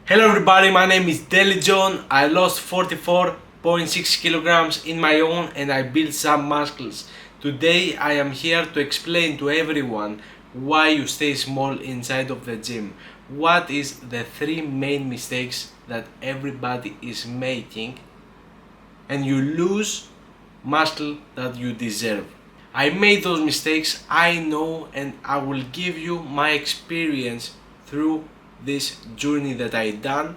Hello everybody, my name is Deli John. I lost 44.6 kilograms in my own and I built some muscles. Today I am here to explain to everyone why you stay small inside of the gym. What is the three main mistakes that everybody is making and you lose muscle that you deserve. I made those mistakes, I know, and I will give you my experience through this journey that I done.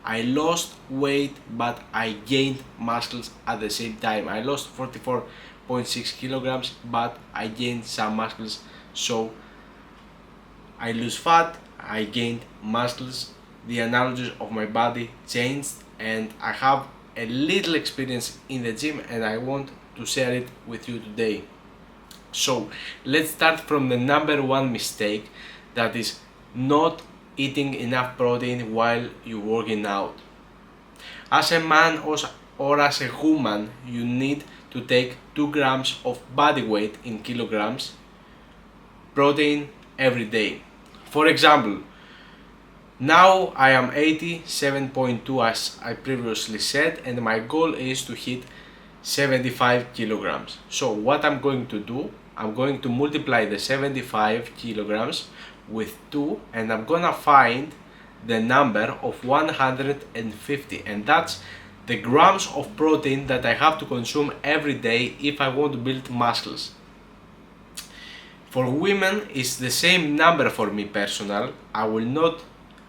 I lost weight but I gained muscles at the same time. I lost 44.6 kilograms but I gained some muscles, so I lose fat, I gained muscles, the analogy of my body changed, and I have a little experience in the gym and I want to share it with you today. So let's start from the number one mistake, that is not eating enough protein while you're working out. As a man or as a woman, you need to take 2 grams of body weight in kilograms protein every day. For example, now I am 87.2 as I previously said, and my goal is to hit 75 kilograms. So what I'm going to do, I'm going to multiply the 75 kilograms with 2 and I'm gonna find the number of 150, and that's the grams of protein that I have to consume every day if I want to build muscles. For women it's the same number. For me personal, I will not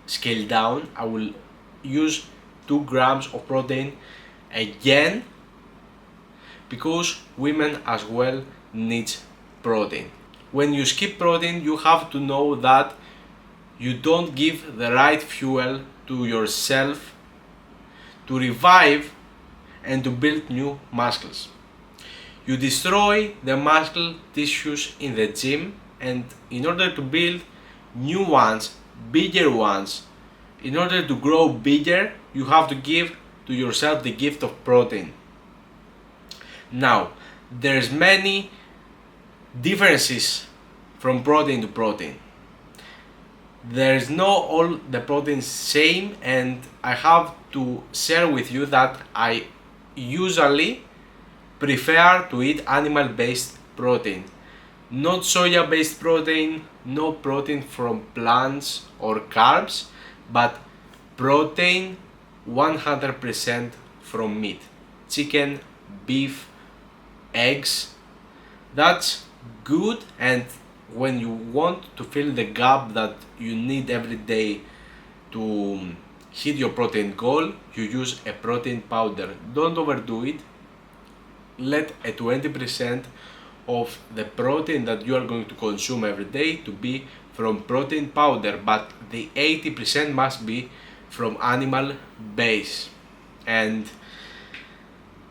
scale down, I will use 2 grams of protein again, because women as well need protein. When you skip protein, you have to know that you don't give the right fuel to yourself to revive and to build new muscles. You destroy the muscle tissues in the gym, and in order to build new ones, bigger ones, in order to grow bigger, you have to give to yourself the gift of protein. Now, there's many differences from protein to protein. There's no all the proteins same, and I have to share with you that I usually prefer to eat animal based protein, not soya based protein, no protein from plants or carbs, but protein 100% from meat, chicken, beef, eggs. That's good, and when you want to fill the gap that you need every day to hit your protein goal, you use a protein powder. Don't overdo it. Let a 20% of the protein that you are going to consume every day to be from protein powder, but the 80% must be from animal base. And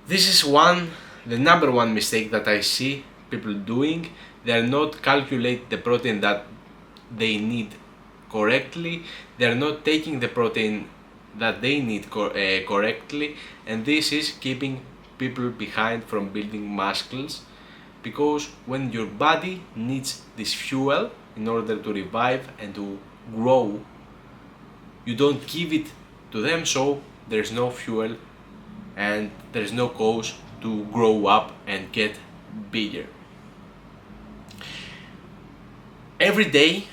this is the number one mistake that I see people doing. They are not calculate the protein that they need correctly, they are not taking the protein that they need correctly, and this is keeping people behind from building muscles, because when your body needs this fuel in order to revive and to grow, you don't give it to them, so there's no fuel and there's no cause to grow up and get bigger. Every day,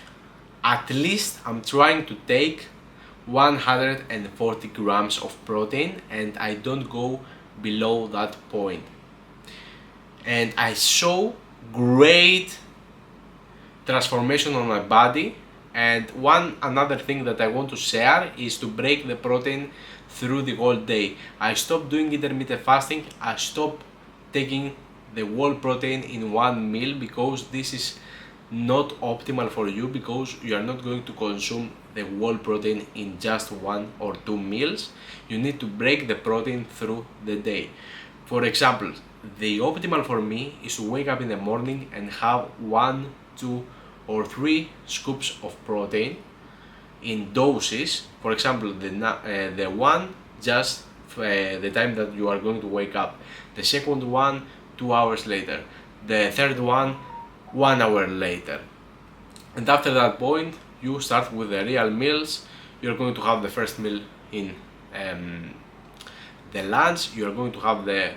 at least I'm trying to take 140 grams of protein, and I don't go below that point. And I saw great transformation on my body. And another thing that I want to share is to break the protein through the whole day. I stopped doing intermittent fasting, I stopped taking the whole protein in one meal, because this is not optimal for you, because you are not going to consume the whole protein in just 1 or 2 meals. You need to break the protein through the day. For example, the optimal for me is to wake up in the morning and have 1, 2 or 3 scoops of protein in doses. For example, the one just the time that you are going to wake up, the second one 2 hours later, the third one 1 hour later, and after that point you start with the real meals. you're going to have the first meal in the lunch, you are going to have the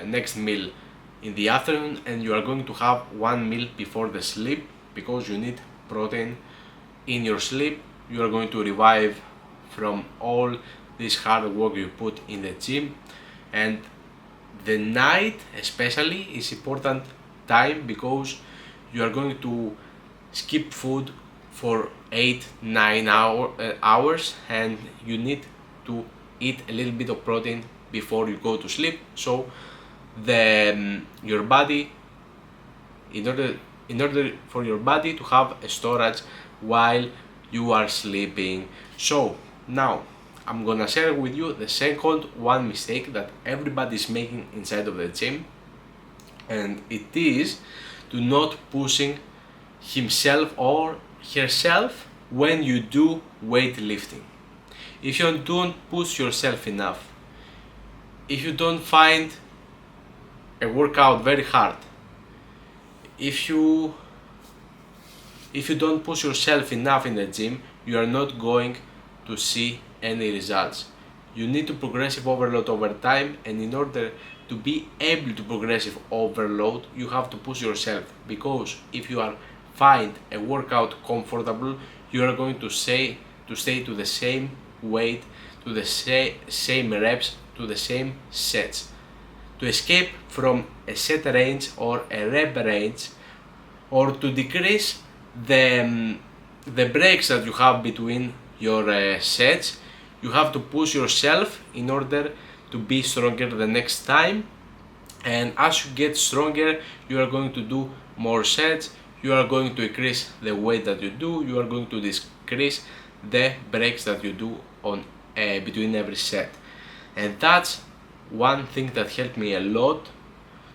next meal in the afternoon, and you are going to have one meal before the sleep, because you need protein in your sleep. You are going to revive from all this hard work you put in the gym. And the night especially is important time, because you are going to skip food for 8-9 hours, and you need to eat a little bit of protein before you go to sleep, so your body, in order for your body to have a storage while you are sleeping. So now I'm gonna share with you the second one mistake that everybody is making inside of the gym, and it is to not pushing himself or herself when you do weightlifting. If you don't push yourself enough, if you don't find a workout very hard, if you don't push yourself enough in the gym, you are not going to see any results. You need to progressive overload over time, and in order to be able to progressive overload, you have to push yourself, because if you are find a workout comfortable, you are going to stay to the same weight, to the same reps, to the same sets. To escape from a set range or a rep range, or to decrease the breaks that you have between your sets, you have to push yourself in order to be stronger the next time. And as you get stronger, you are going to do more sets, you are going to increase the weight that you do, you are going to decrease the breaks that you do on between every set. And that's one thing that helped me a lot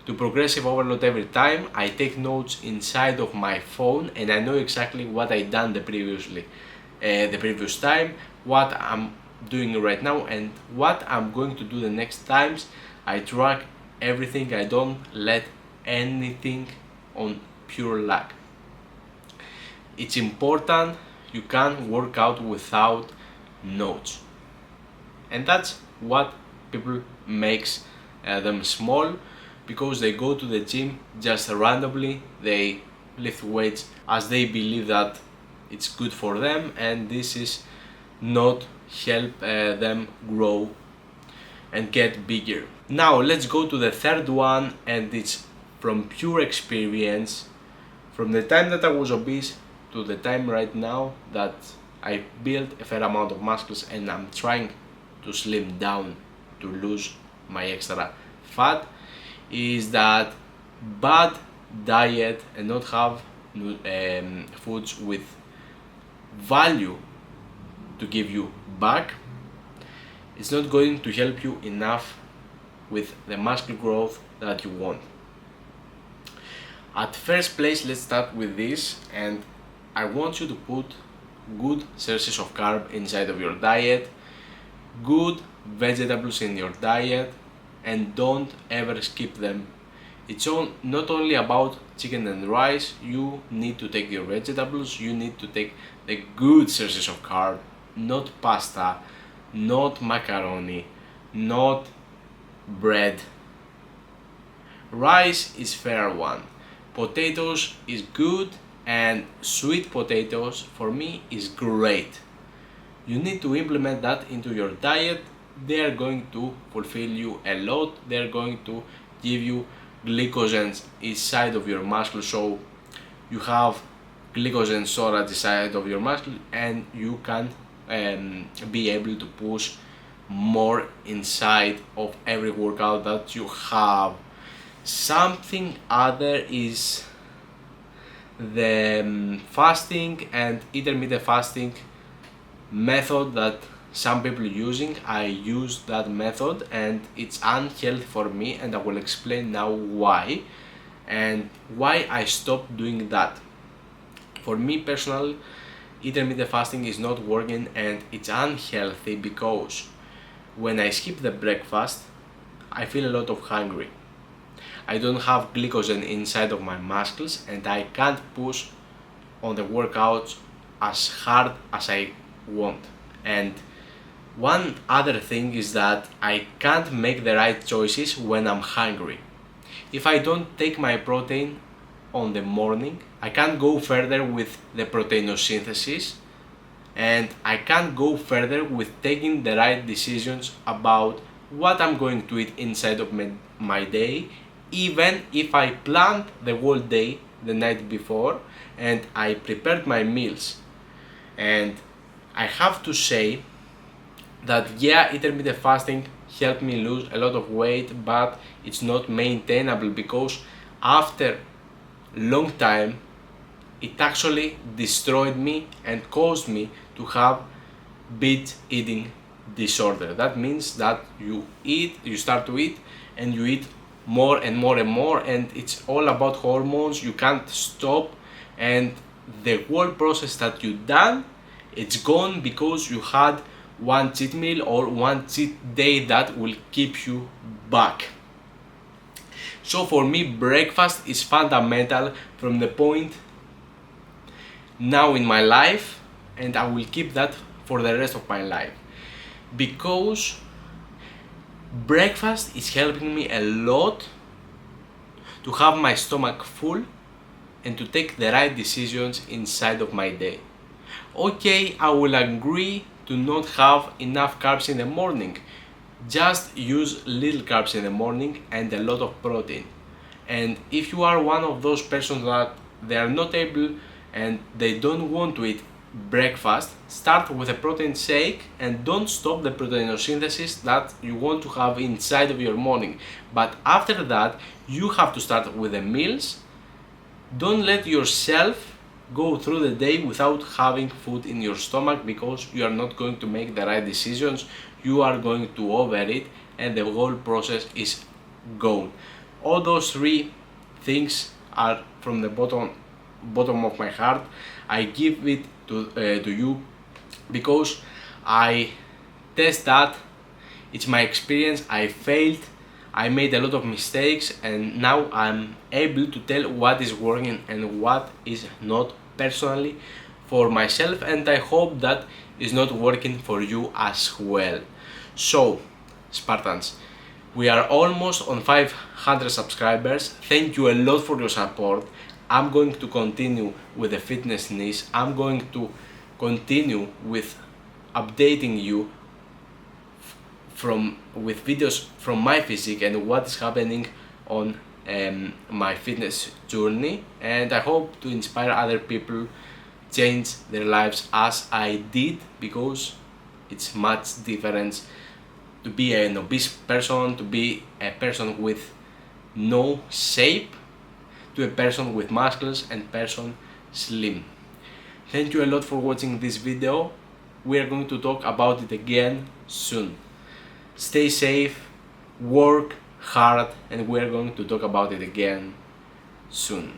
to progressive overload every time. I take notes inside of my phone, and I know exactly what I done the previous time, what I'm doing right now, and what I'm going to do the next times. I track everything, I don't let anything on pure luck. It's important, you can't work out without notes, and that's what people makes them small, because they go to the gym just randomly, they lift weights as they believe that it's good for them, and this is not help them grow and get bigger. Now let's go to the third one, and it's from pure experience. From the time that I was obese to the time right now that I built a fair amount of muscles and I'm trying to slim down to lose my extra fat, is that bad diet and not have foods with value to give you back, it's not going to help you enough with the muscle growth that you want. At first place, let's start with this, and I want you to put good sources of carb inside of your diet, good vegetables in your diet, and don't ever skip them. It's not only about chicken and rice, you need to take your vegetables, you need to take the good sources of carb, not pasta, not macaroni, not bread. Rice is fair one, potatoes is good, and sweet potatoes for me is great. You need to implement that into your diet. They are going to fulfill you a lot, they are going to give you glycogen inside of your muscle, so you have glycogen storage inside of your muscle, and you can be able to push more inside of every workout that you have. Something other is the fasting and intermittent fasting method that some people using. I use that method and it's unhealthy for me, and I will explain now why and why I stopped doing that. For me personally, intermittent fasting is not working and it's unhealthy, because when I skip the breakfast I feel a lot of hungry. I don't have glycogen inside of my muscles and I can't push on the workouts as hard as I want. And one other thing is that I can't make the right choices when I'm hungry. If I don't take my protein on the morning, I can't go further with the proteinosynthesis, and I can't go further with taking the right decisions about what I'm going to eat inside of my day, even if I planned the whole day the night before and I prepared my meals. And I have to say that yeah, intermittent fasting helped me lose a lot of weight, but it's not maintainable because after long time it actually destroyed me and caused me to have binge eating disorder. That means that you start to eat and you eat more and more and more, and it's all about hormones. You can't stop, and the whole process that you done, it's gone because you had one cheat meal or one cheat day that will keep you back. So for me, breakfast is fundamental from the point now in my life, and I will keep that for the rest of my life, because breakfast is helping me a lot to have my stomach full and to take the right decisions inside of my day. Okay, I will agree to not have enough carbs in the morning. Just use little carbs in the morning and a lot of protein. And if you are one of those persons that they are not able and they don't want to eat breakfast, start with a protein shake and don't stop the proteinosynthesis that you want to have inside of your morning. But after that, you have to start with the meals. Don't let yourself go through the day without having food in your stomach, because you are not going to make the right decisions. You are going to overeat and the whole process is gone. All those three things are from the bottom of my heart. I give it to you because I test that. It's my experience. I failed, I made a lot of mistakes, and now I'm able to tell what is working and what is not, personally for myself, and I hope that is not working for you as well. So Spartans, we are almost on 500 subscribers. Thank you a lot for your support. I'm going to continue with the fitness niche. I'm going to continue with updating you with videos from my physique and what is happening on my fitness journey, and I hope to inspire other people change their lives as I did, because it's much different to be an obese person, to be a person with no shape, to a person with muscles and person slim. Thank you a lot for watching this video. We are going to talk about it again soon. Stay safe, work hard, and we are going to talk about it again soon.